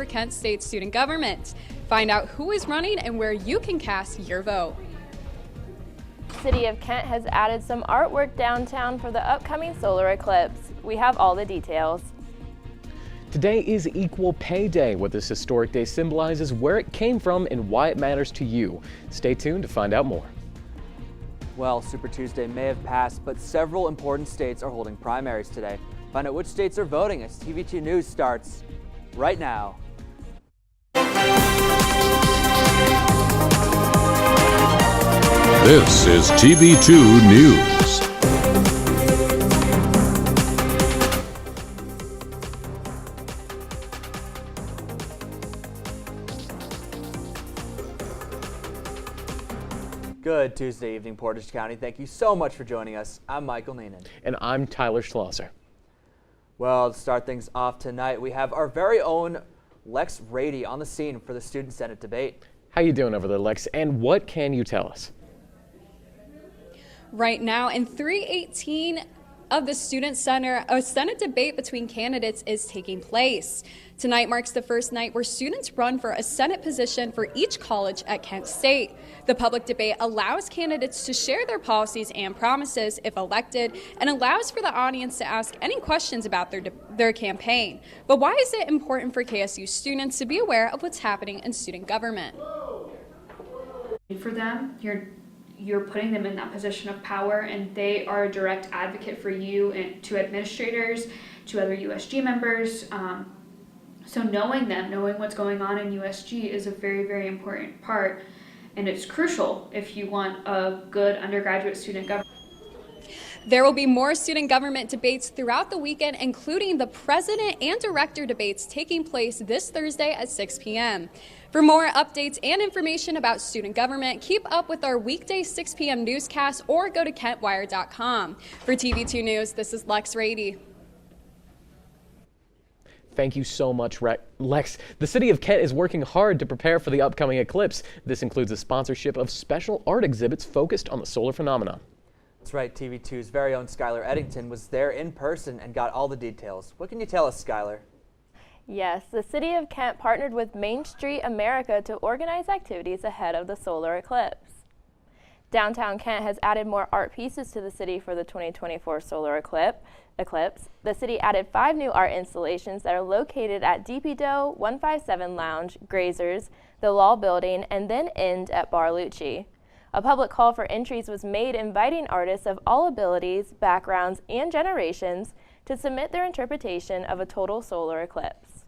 for Kent State student government. Find out who is running and where you can cast your vote. City of Kent has added some artwork downtown for the upcoming solar eclipse. We have all the details. Today is Equal Pay Day. What this historic day symbolizes, where it came from, and why it matters to you. Stay tuned to find out more. Well, Super Tuesday may have passed, but several important states are holding primaries today. Find out which states are voting as TV2 News starts right now. This is TV2 News. Good Tuesday evening, Portage County. Thank you so much for joining us. I'm Michael Neenan. And I'm Tyler Schlosser. Well, to start things off tonight, we have our very own Lex Rady on the scene for the Student Senate debate. How you doing over there, Lex? And what can you tell us? Right now, in 318 of the Student Center, a Senate debate between candidates is taking place. Tonight marks the first night where students run for a Senate position for each college at Kent State. The public debate allows candidates to share their policies and promises if elected, and allows for the audience to ask any questions about their campaign. But why is it important for KSU students to be aware of what's happening in student government? For them, you're putting them in that position of power, and they are a direct advocate for you and to administrators, to other USG members. So knowing them, knowing what's going on in USG is a very, very important part, and it's crucial if you want a good undergraduate student government. There will be more student government debates throughout the weekend, including the president and director debates taking place this Thursday at 6 p.m. For more updates and information about student government, keep up with our weekday 6 p.m. newscast or go to kentwire.com. For TV2 News, this is Lex Rady. Thank you so much, Lex. The City of Kent is working hard to prepare for the upcoming eclipse. This includes a sponsorship of special art exhibits focused on the solar phenomenon. That's right, TV2's very own Skylar Eddington was there in person and got all the details. What can you tell us, Skylar? Yes, the City of Kent partnered with Main Street America to organize activities ahead of the solar eclipse. Downtown Kent has added more art pieces to the city for the 2024 solar eclipse. The city added 5 new art installations that are located at DP Dough, 157 Lounge, Grazers, the Law Building, and then end at Bar Lucci. A public call for entries was made inviting artists of all abilities, backgrounds, and generations to submit their interpretation of a total solar eclipse.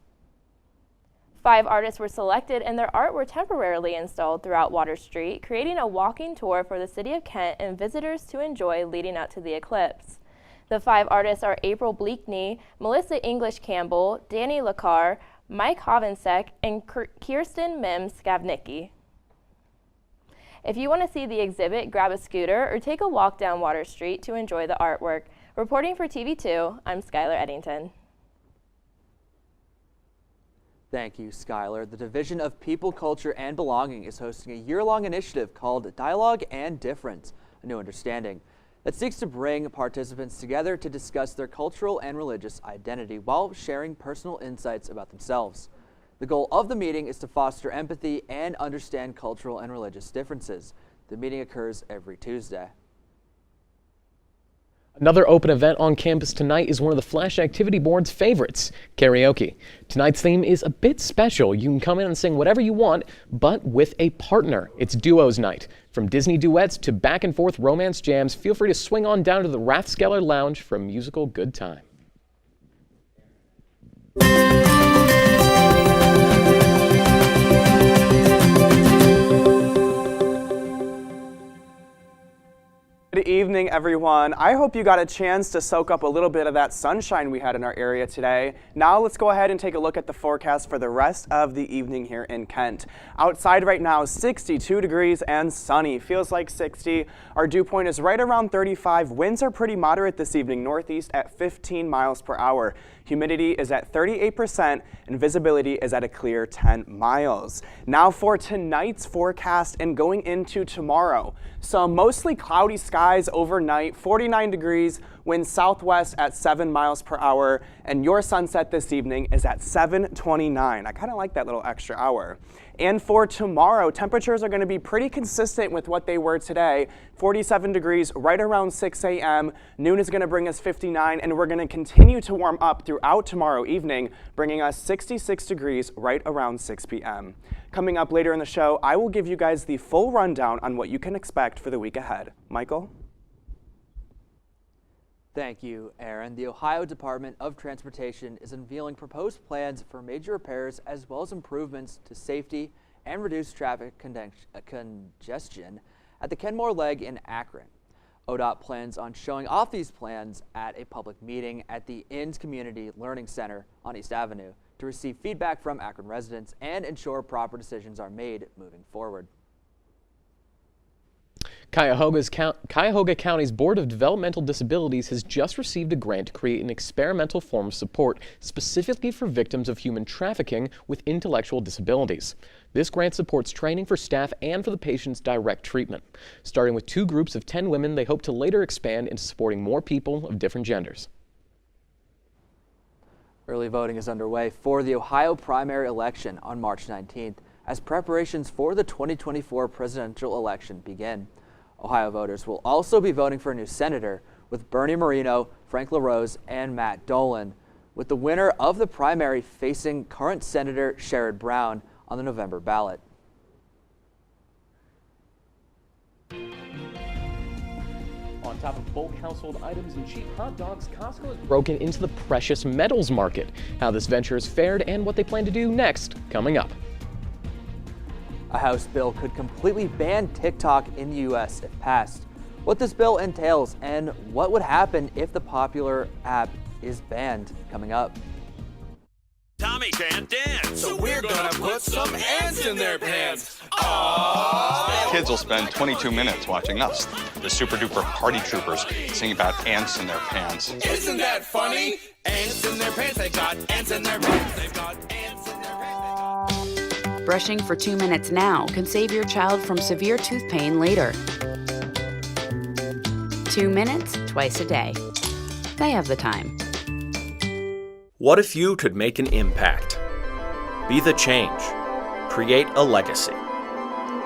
5 artists were selected and their art were temporarily installed throughout Water Street, creating a walking tour for the City of Kent and visitors to enjoy leading up to the eclipse. The 5 artists are April Bleakney, Melissa English Campbell, Danny Lacar, Mike Hovensek, and Kirsten Mims Skavnicki. If you want to see the exhibit, grab a scooter or take a walk down Water Street to enjoy the artwork. Reporting for TV2, I'm Skylar Eddington. Thank you, Skylar. The Division of People, Culture, and Belonging is hosting a year-long initiative called Dialogue and Difference, a New Understanding, that seeks to bring participants together to discuss their cultural and religious identity while sharing personal insights about themselves. The goal of the meeting is to foster empathy and understand cultural and religious differences. The meeting occurs every Tuesday. Another open event on campus tonight is one of the Flash Activity Board's favorites, karaoke. Tonight's theme is a bit special. You can come in and sing whatever you want, but with a partner. It's duos night. From Disney duets to back and forth romance jams, feel free to swing on down to the Rathskeller Lounge for a musical good time. Good evening, everyone. I hope you got a chance to soak up a little bit of that sunshine we had in our area today. Now let's go ahead and take a look at the forecast for the rest of the evening here in Kent. Outside right now, 62 degrees and sunny. Feels like 60. Our dew point is right around 35. Winds are pretty moderate this evening, northeast at 15 miles per hour. Humidity is at 38% and visibility is at a clear 10 miles. Now for tonight's forecast and going into tomorrow. Some mostly cloudy skies overnight, 49 degrees, Wind southwest at 7 miles per hour. And your sunset this evening is at 7:29. I kind of like that little extra hour. And for tomorrow, temperatures are going to be pretty consistent with what they were today. 47 degrees right around 6 a.m. Noon is going to bring us 59, and we're going to continue to warm up throughout tomorrow evening, bringing us 66 degrees right around 6 p.m. Coming up later in the show, I will give you guys the full rundown on what you can expect for the week ahead. Michael? Thank you, Aaron. The Ohio Department of Transportation is unveiling proposed plans for major repairs as well as improvements to safety and reduce traffic congestion at the Kenmore Leg in Akron. ODOT plans on showing off these plans at a public meeting at the Inns Community Learning Center on East Avenue to receive feedback from Akron residents and ensure proper decisions are made moving forward. Cuyahoga County's Board of Developmental Disabilities has just received a grant to create an experimental form of support specifically for victims of human trafficking with intellectual disabilities. This grant supports training for staff and for the patient's direct treatment. Starting with 2 groups of 10 women, they hope to later expand into supporting more people of different genders. Early voting is underway for the Ohio primary election on March 19th as preparations for the 2024 presidential election begin. Ohio voters will also be voting for a new senator with Bernie Moreno, Frank LaRose, and Matt Dolan, with the winner of the primary facing current Senator Sherrod Brown on the November ballot. On top of bulk household items and cheap hot dogs, Costco has broken into the precious metals market. How this venture has fared and what they plan to do next, coming up. A House bill could completely ban TikTok in the U.S. if passed. What this bill entails and what would happen if the popular app is banned, coming up. Tommy can't dance, so we're gonna put some ants in their pants. Aww. Kids will spend 22 minutes watching us, the super duper party troopers, sing about ants in their pants. Isn't that funny? Ants in their pants, they've got ants in their pants, they've got ants in their pants. Brushing for 2 minutes now can save your child from severe tooth pain later. 2 minutes, twice a day. They have the time. What if you could make an impact? Be the change. Create a legacy.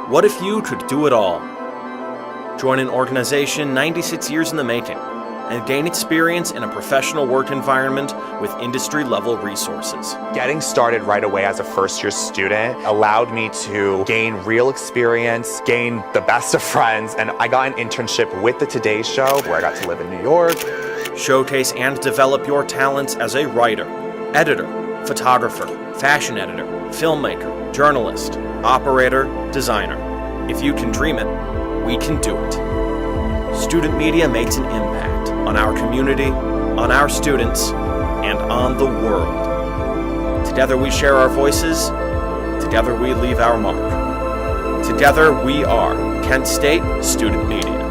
What if you could do it all? Join an organization 96 years in the making and gain experience in a professional work environment with industry-level resources. Getting started right away as a first-year student allowed me to gain real experience, gain the best of friends, and I got an internship with the Today Show where I got to live in New York. Showcase and develop your talents as a writer, editor, photographer, fashion editor, filmmaker, journalist, operator, designer. If you can dream it, we can do it. Student media makes an impact on our community, on our students, and on the world. Together we share our voices. Together we leave our mark. Together we are Kent State Student Media.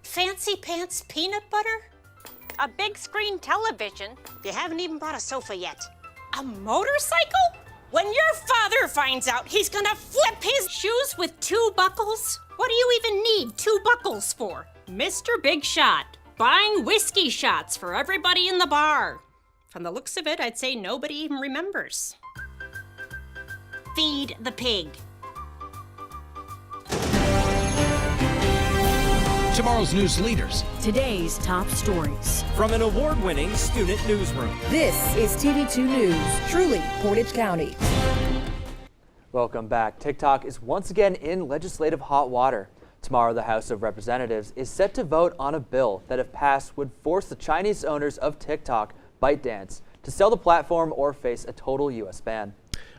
Fancy pants peanut butter? A big screen television? You haven't even bought a sofa yet. A motorcycle? When your father finds out, he's gonna flip his shoes with 2 buckles? What do you even need 2 buckles for? Mr. Big Shot, buying whiskey shots for everybody in the bar. From the looks of it, I'd say nobody even remembers. Feed the pig. Tomorrow's news leaders. Today's top stories. From an award-winning student newsroom. This is TV2 News, truly Portage County. Welcome back. TikTok is once again in legislative hot water. Tomorrow, the House of Representatives is set to vote on a bill that, if passed, would force the Chinese owners of TikTok, ByteDance, to sell the platform or face a total U.S. ban.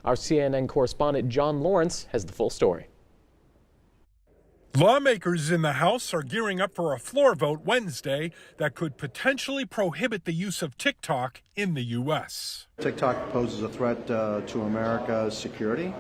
Our CNN correspondent John Lawrence has the full story. Lawmakers in the House are gearing up for a floor vote Wednesday that could potentially prohibit the use of TikTok in the U.S. TikTok poses a threat to America's security,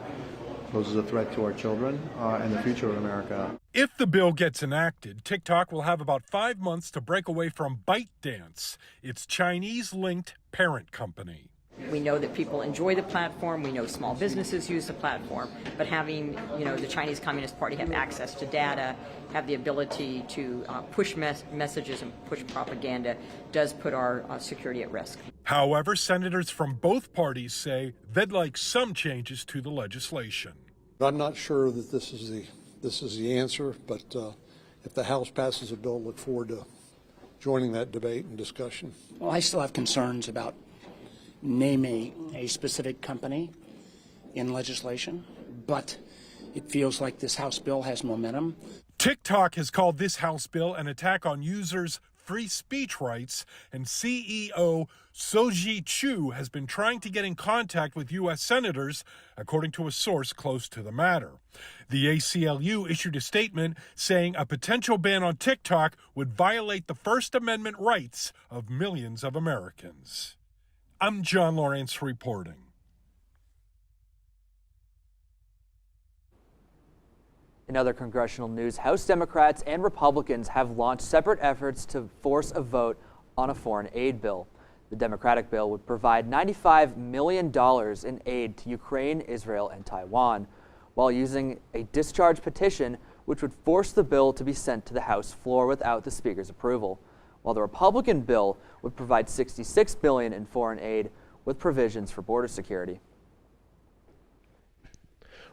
poses a threat to our children and the future of America. If the bill gets enacted, TikTok will have about 5 months to break away from ByteDance, its Chinese-linked parent company. We know that people enjoy the platform. We know small businesses use the platform. But having, the Chinese Communist Party have access to data, have the ability to push messages and push propaganda does put our security at risk. However, senators from both parties say they'd like some changes to the legislation. I'm not sure that this is the answer, but if the House passes a bill, look forward to joining that debate and discussion. Well, I still have concerns about naming a specific company in legislation, but it feels like this House bill has momentum. TikTok has called this House bill an attack on users' free speech rights, and CEO Soji Chu has been trying to get in contact with U.S. senators, according to a source close to the matter. The ACLU issued a statement saying a potential ban on TikTok would violate the First Amendment rights of millions of Americans. I'm John Lawrence reporting. In other congressional news, House Democrats and Republicans have launched separate efforts to force a vote on a foreign aid bill. The Democratic bill would provide $95 million in aid to Ukraine, Israel, and Taiwan, while using a discharge petition which would force the bill to be sent to the House floor without the Speaker's approval, while the Republican bill would provide $66 billion in foreign aid with provisions for border security.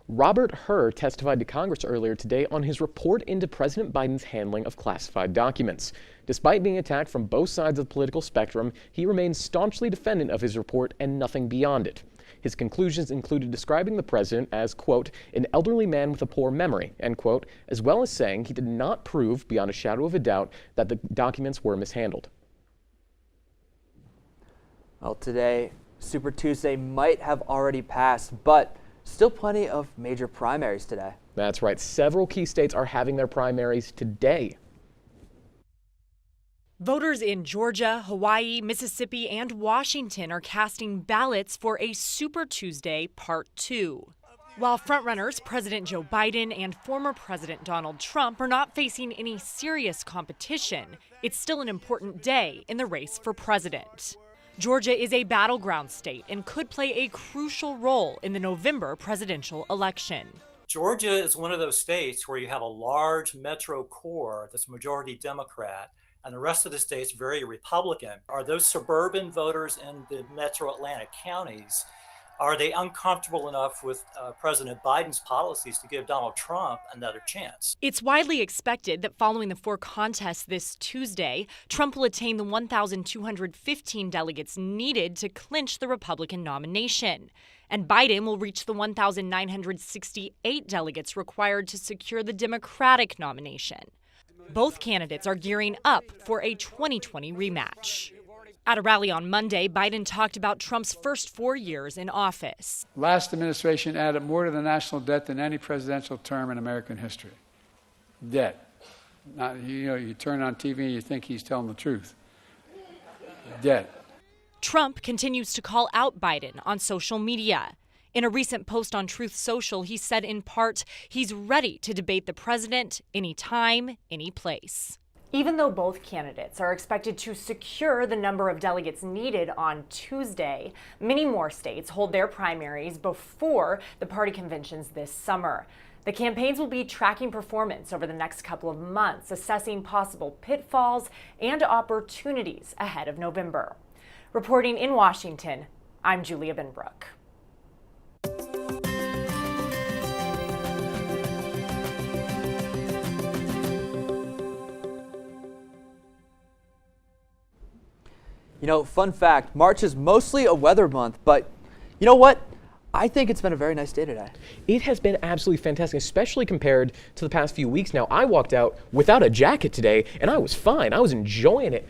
Robert Hur testified to Congress earlier today on his report into President Biden's handling of classified documents. Despite being attacked from both sides of the political spectrum, he remains staunchly defendant of his report and nothing beyond it. His conclusions included describing the president as, quote, an elderly man with a poor memory, end quote, as well as saying he did not prove beyond a shadow of a doubt that the documents were mishandled. Well, today, Super Tuesday might have already passed, but still plenty of major primaries today. That's right. Several key states are having their primaries today. Voters in Georgia, Hawaii, Mississippi, and Washington are casting ballots for a Super Tuesday Part 2. While frontrunners President Joe Biden and former President Donald Trump are not facing any serious competition, it's still an important day in the race for president. Georgia is a battleground state and could play a crucial role in the November presidential election. Georgia is one of those states where you have a large metro core that's majority Democrat, and the rest of the state's very Republican. Are those suburban voters in the metro Atlantic counties, are they uncomfortable enough with President Biden's policies to give Donald Trump another chance? It's widely expected that following the four contests this Tuesday, Trump will attain the 1,215 delegates needed to clinch the Republican nomination. And Biden will reach the 1,968 delegates required to secure the Democratic nomination. Both candidates are gearing up for a 2020 rematch. At a rally on Monday, Biden talked about Trump's first 4 years in office. Last administration added more to the national debt than any presidential term in American history. Debt. Not, you turn on TV and you think he's telling the truth. Debt. Trump continues to call out Biden on social media. In a recent post on Truth Social, he said in part, he's ready to debate the president anytime, any place. Even though both candidates are expected to secure the number of delegates needed on Tuesday, many more states hold their primaries before the party conventions this summer. The campaigns will be tracking performance over the next couple of months, assessing possible pitfalls and opportunities ahead of November. Reporting in Washington, I'm Julia Benbrook. You know, fun fact, March is mostly a weather month, but you know what? I think it's been a very nice day today. It has been absolutely fantastic, especially compared to the past few weeks now. I walked out without a jacket today, and I was fine. I was enjoying it.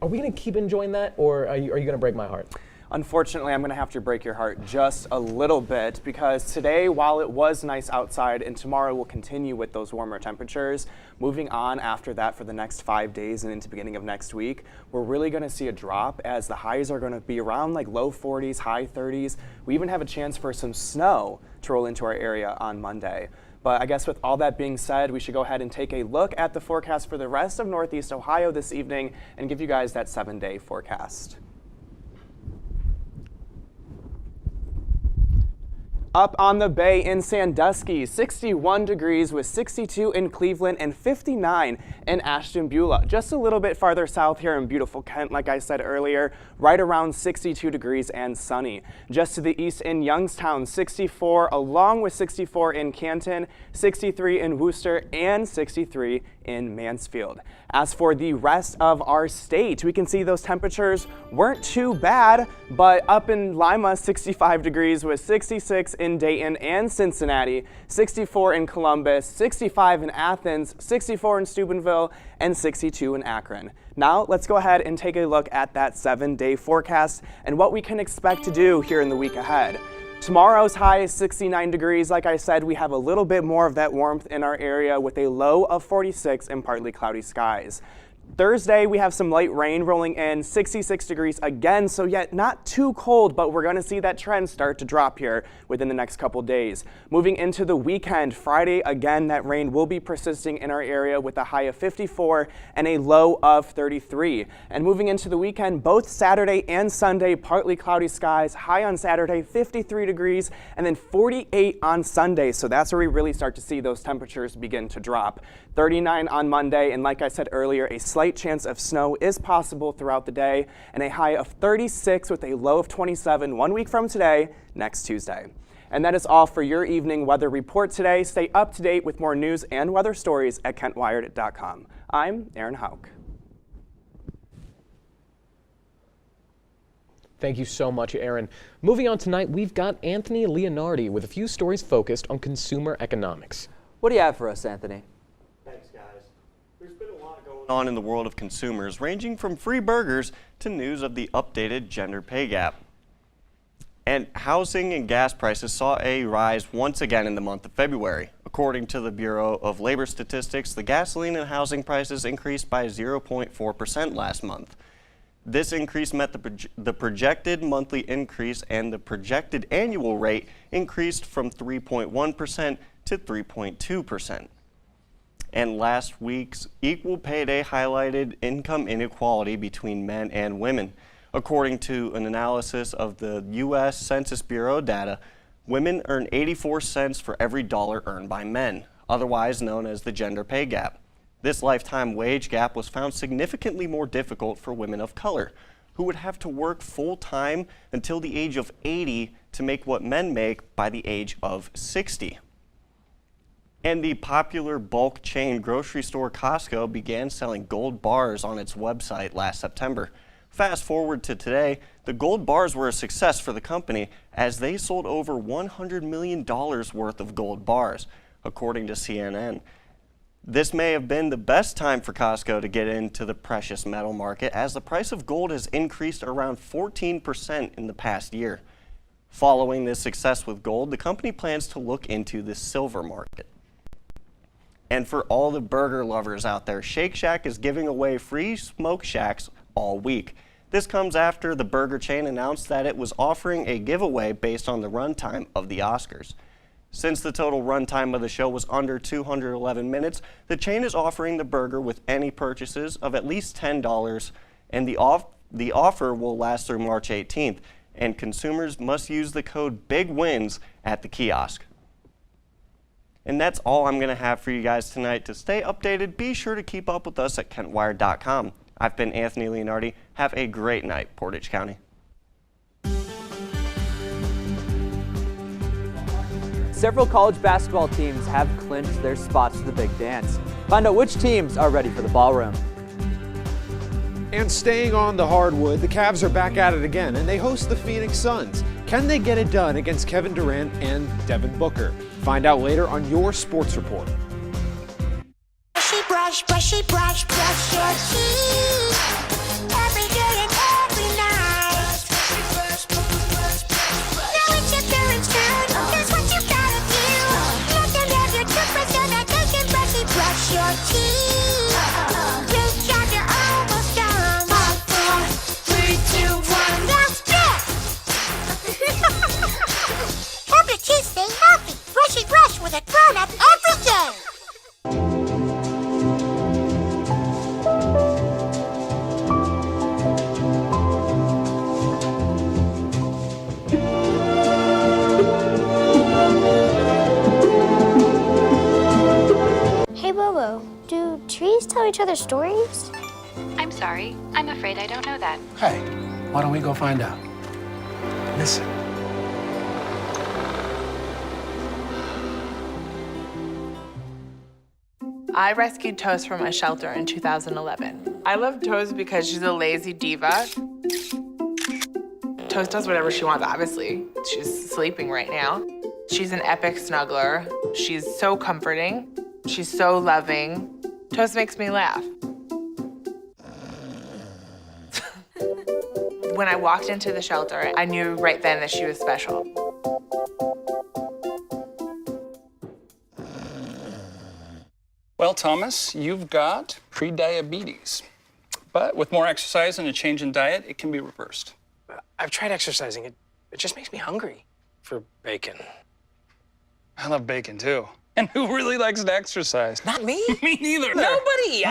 Are we going to keep enjoying that, or are you going to break my heart? Unfortunately, I'm going to have to break your heart just a little bit, because today, while it was nice outside, and tomorrow will continue with those warmer temperatures, moving on after that for the next 5 days and into the beginning of next week, we're really going to see a drop as the highs are going to be around like low 40s, high 30s. We even have a chance for some snow to roll into our area on Monday. But I guess with all that being said, we should go ahead and take a look at the forecast for the rest of Northeast Ohio this evening and give you guys that 7-day forecast. Up on the bay in Sandusky, 61 degrees with 62 in Cleveland and 59 in Ashtabula. Just a little bit farther south here in beautiful Kent, like I said earlier, right around 62 degrees and sunny. Just to the east in Youngstown, 64 along with 64 in Canton, 63 in Worcester, and 63 in Mansfield. As for the rest of our state, we can see those temperatures weren't too bad, but up in Lima, 65 degrees with 66 in Dayton and Cincinnati, 64 in Columbus, 65 in Athens, 64 in Steubenville, and 62 in Akron. Now let's go ahead and take a look at that 7-day forecast and what we can expect to do here in the week ahead. Tomorrow's high is 69 degrees. Like I said, we have a little bit more of that warmth in our area with a low of 46 and partly cloudy skies. Thursday, we have some light rain rolling in, 66 degrees again, so yet not too cold, but we're going to see that trend start to drop here within the next couple days. Moving into the weekend, Friday, again, that rain will be persisting in our area with a high of 54 and a low of 33. And moving into the weekend, both Saturday and Sunday, partly cloudy skies, high on Saturday, 53 degrees, and then 48 on Sunday. So that's where we really start to see those temperatures begin to drop. 39 on Monday, and like I said earlier, a slight chance of snow is possible throughout the day, and a high of 36 with a low of 27 1 week from today, next Tuesday. And that is all for your evening weather report today. Stay up to date with more news and weather stories at KentWired.com. I'm Aaron Hauk. Thank you so much, Aaron. Moving on tonight, we've got Anthony Leonardi with a few stories focused on consumer economics. What do you have for us, Anthony? Thanks, guys. There's been a lot going on in the world of consumers, ranging from free burgers to news of the updated gender pay gap. And housing and gas prices saw a rise once again in the month of February. According to the Bureau of Labor Statistics, the gasoline and housing prices increased by 0.4% last month. This increase met the projected monthly increase, and the projected annual rate increased from 3.1% to 3.2%. And last week's Equal Pay Day highlighted income inequality between men and women. According to an analysis of the U.S. Census Bureau data, women earn 84 cents for every dollar earned by men, otherwise known as the gender pay gap. This lifetime wage gap was found significantly more difficult for women of color, who would have to work full-time until the age of 80 to make what men make by the age of 60. And the popular bulk chain grocery store Costco began selling gold bars on its website last September. Fast forward to today, the gold bars were a success for the company as they sold over $100 million worth of gold bars, according to CNN. This may have been the best time for Costco to get into the precious metal market, as the price of gold has increased around 14% in the past year. Following this success with gold, the company plans to look into the silver market. And for all the burger lovers out there, Shake Shack is giving away free Smoke Shacks all week. This comes after the burger chain announced that it was offering a giveaway based on the runtime of the Oscars. Since the total runtime of the show was under 211 minutes, the chain is offering the burger with any purchases of at least $10, and the offer will last through March 18th, and consumers must use the code BIGWINS at the kiosk. And that's all I'm going to have for you guys tonight. To stay updated, be sure to keep up with us at KentWired.com. I've been Anthony Leonardi. Have a great night, Portage County. Several college basketball teams have clinched their spots to the big dance. Find out which teams are ready for the ballroom. And staying on the hardwood, the Cavs are back at it again, and they host the Phoenix Suns. Can they get it done against Kevin Durant and Devin Booker? Find out later on your Sports Report. Brushy brush, brushy brush, brush your teeth every day and every night. Now it's your parents' turn. Here's what you gotta do. Let them have your toothbrush so that they can brushy brush your teeth. Good job, you're almost done. 5, 4, 3, 2, 1. That's it. Help your teeth stay healthy. Brushy brush with a grown-up every day. Do trees tell each other stories? I'm sorry. I'm afraid I don't know that. Hey, why don't we go find out? Listen. I rescued Toast from a shelter in 2011. I love Toast because she's a lazy diva. Toast does whatever she wants, obviously. She's sleeping right now. She's an epic snuggler. She's so comforting. She's so loving. Toast makes me laugh. When I walked into the shelter, I knew right then that she was special. Well, Thomas, you've got prediabetes. But with more exercise and a change in diet, it can be reversed. I've tried exercising. It just makes me hungry for bacon. I love bacon, too. And who really likes to exercise? Not me. Me neither. Nobody.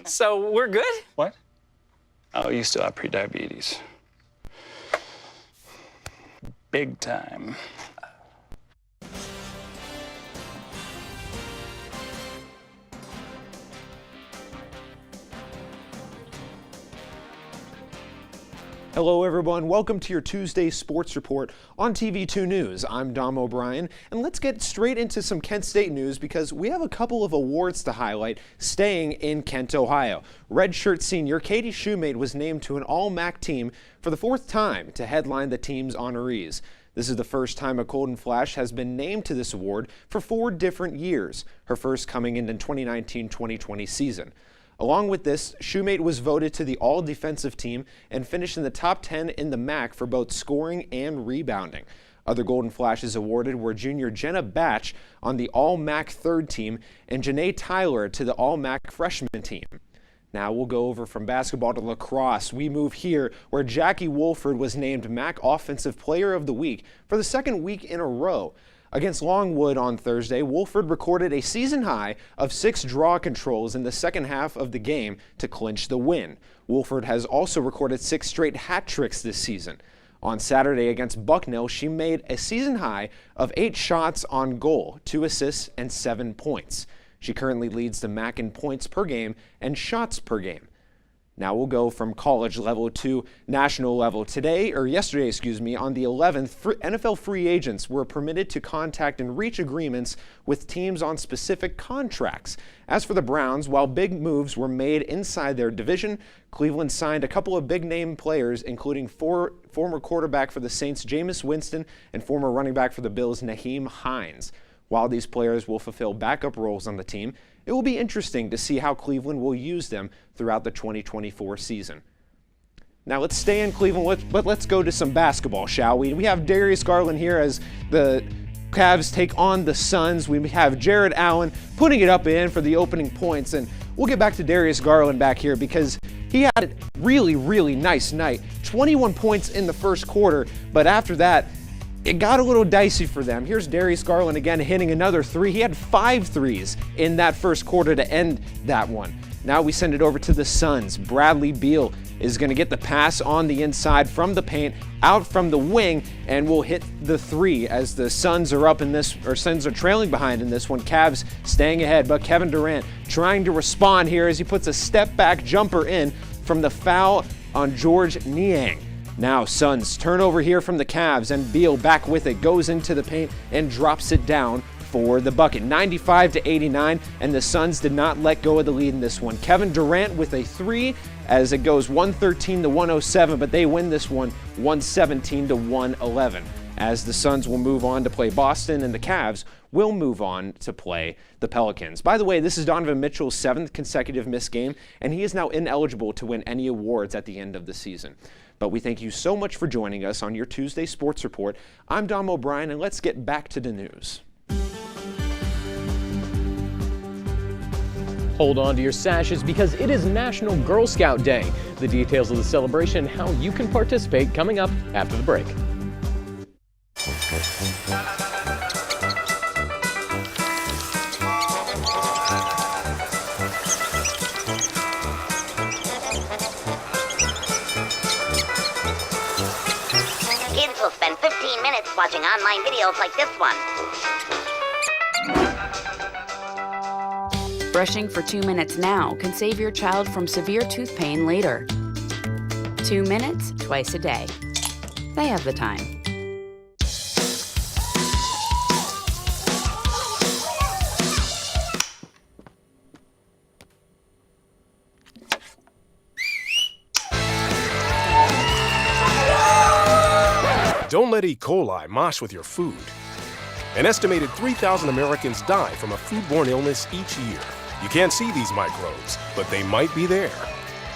So we're good? What? Oh, you still have prediabetes. Big time. Hello everyone, welcome to your Tuesday Sports Report on TV2 News. I'm Dom O'Brien, and let's get straight into some Kent State news because we have a couple of awards to highlight staying in Kent, Ohio. Redshirt senior Katie Shoemate was named to an All-MAC team for the 4th time to headline the team's honorees. This is the first time a Colden Flash has been named to this award for 4 different years, her first coming in the 2019-2020 season. Along with this, Shoemate was voted to the All-Defensive team and finished in the top 10 in the MAC for both scoring and rebounding. Other Golden Flashes awarded were junior Jenna Batch on the All-MAC 3rd team and Janae Tyler to the All-MAC freshman team. Now we'll go over from basketball to lacrosse. We move here where Jackie Wolford was named MAC Offensive Player of the Week for the 2nd week in a row. Against Longwood on Thursday, Wolford recorded a season high of 6 draw controls in the second half of the game to clinch the win. Wolford has also recorded 6 straight hat tricks this season. On Saturday against Bucknell, she made a season high of 8 shots on goal, 2 assists, and 7 points. She currently leads the MAC in points per game and shots per game. Now we'll go from college level to national level. Yesterday, on the 11th, NFL free agents were permitted to contact and reach agreements with teams on specific contracts. As for the Browns, while big moves were made inside their division, Cleveland signed a couple of big-name players, including former quarterback for the Saints, Jameis Winston, and former running back for the Bills, Nyheim Hines. While these players will fulfill backup roles on the team, it will be interesting to see how Cleveland will use them throughout the 2024 season. Now let's stay in Cleveland, but let's go to some basketball, shall we? We have Darius Garland here as the Cavs take on the Suns. We have Jared Allen putting it up in for the opening points, and we'll get back to Darius Garland back here because he had a really, really nice night. 21 points in the first quarter, but after that, it got a little dicey for them. Here's Darius Garland again hitting another 3. He had 5 threes in that first quarter to end that one. Now we send it over to the Suns. Bradley Beal is going to get the pass on the inside from the paint, out from the wing, and will hit the 3 as the Suns are Suns are trailing behind in this one. Cavs staying ahead, but Kevin Durant trying to respond here as he puts a step-back jumper in from the foul on George Niang. Now Suns turnover here from the Cavs, and Beal back with it, goes into the paint and drops it down for the bucket. 95-89, and the Suns did not let go of the lead in this one. Kevin Durant with a 3 as it goes 113-107, but they win this one 117-111. As the Suns will move on to play Boston, and the Cavs will move on to play the Pelicans. By the way, this is Donovan Mitchell's 7th consecutive missed game, and he is now ineligible to win any awards at the end of the season. But we thank you so much for joining us on your Tuesday Sports Report. I'm Dom O'Brien, and let's get back to the news. Hold on to your sashes because it is National Girl Scout Day. The details of the celebration and how you can participate coming up after the break. Kids will spend 15 minutes watching online videos like this one. Brushing for 2 minutes now can save your child from severe tooth pain later. 2 minutes, twice a day. They have the time. Don't let E. coli mosh with your food. An estimated 3,000 Americans die from a foodborne illness each year. You can't see these microbes, but they might be there.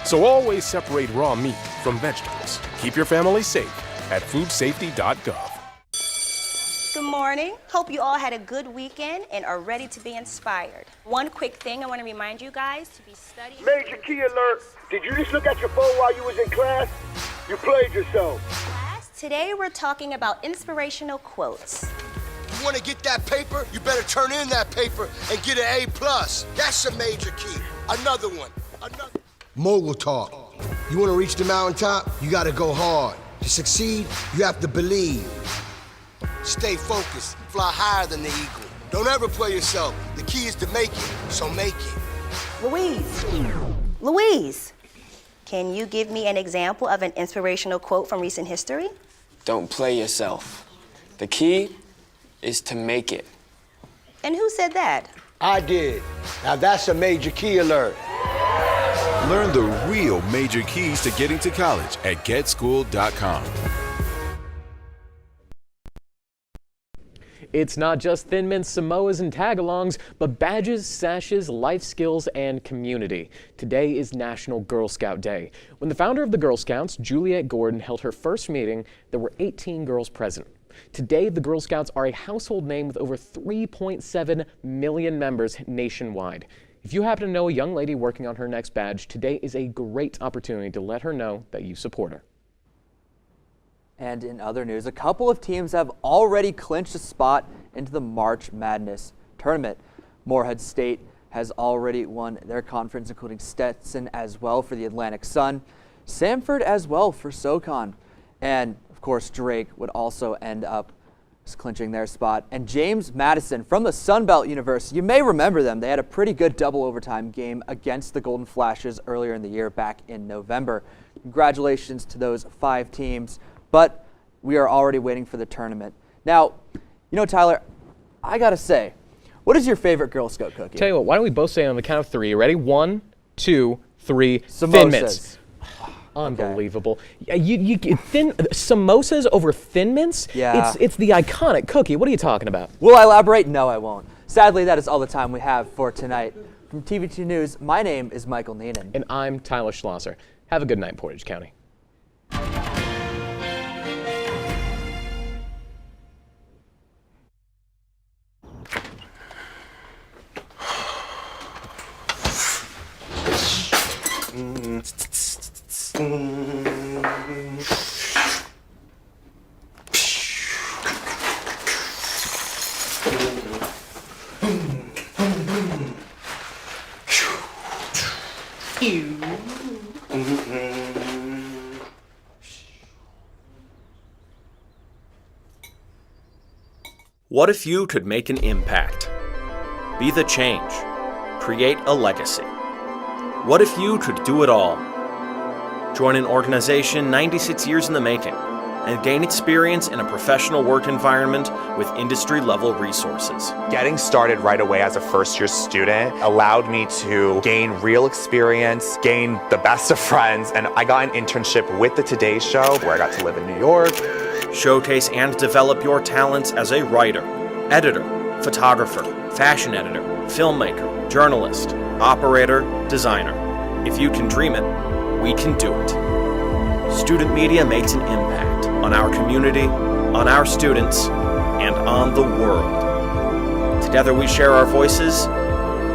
So always separate raw meat from vegetables. Keep your family safe at foodsafety.gov. Good morning. Hope you all had a good weekend and are ready to be inspired. One quick thing I want to remind you guys to be studying. Major key alert. Did you just look at your phone while you was in class? You played yourself. Today we're talking about inspirational quotes. You want to get that paper? You better turn in that paper and get an A+. That's a major key. Another one. Mogul talk. You want to reach the mountaintop? You got to go hard. To succeed, you have to believe. Stay focused. Fly higher than the eagle. Don't ever play yourself. The key is to make it, so make it. Louise, can you give me an example of an inspirational quote from recent history? Don't play yourself. The key is to make it. And who said that? I did. Now that's a major key alert. Learn the real major keys to getting to college at getschool.com. It's not just Thin Mints, Samoas, and Tagalongs, but badges, sashes, life skills, and community. Today is National Girl Scout Day. When the founder of the Girl Scouts, Juliette Gordon, held her first meeting, there were 18 girls present. Today, the Girl Scouts are a household name with over 3.7 million members nationwide. If you happen to know a young lady working on her next badge, today is a great opportunity to let her know that you support her. And in other news, a couple of teams have already clinched a spot into the March Madness tournament. Morehead State has already won their conference, including Stetson as well for the Atlantic Sun, Samford as well for SoCon, and of course Drake would also end up clinching their spot. And James Madison from the Sun Belt University, you may remember them. They had a pretty good double overtime game against the Golden Flashes earlier in the year back in November. Congratulations to those 5 teams. But we are already waiting for the tournament. Now, you know, Tyler, I gotta say, what is your favorite Girl Scout cookie? Tell you what, why don't we both say it on the count of 3? You ready? 1, 2, 3. Samosas. Thin Mints. Unbelievable. Samosas over Thin Mints? Yeah. It's the iconic cookie. What are you talking about? Will I elaborate? No, I won't. Sadly, that is all the time we have for tonight. From TV2 News, my name is Michael Neenan. And I'm Tyler Schlosser. Have a good night, Portage County. What if you could make an impact? Be the change. Create a legacy. What if you could do it all? Join an organization 96 years in the making and gain experience in a professional work environment with industry-level resources. Getting started right away as a first-year student allowed me to gain real experience, gain the best of friends, and I got an internship with the Today Show where I got to live in New York. Showcase and develop your talents as a writer, editor, photographer, fashion editor, filmmaker, journalist, operator, designer. If you can dream it, we can do it. Student media makes an impact on our community, on our students, and on the world. Together we share our voices.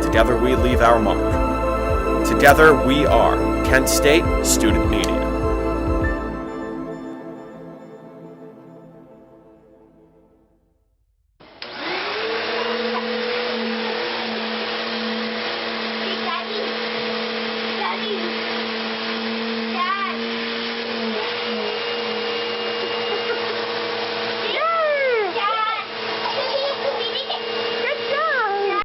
Together we leave our mark. Together we are Kent State Student Media.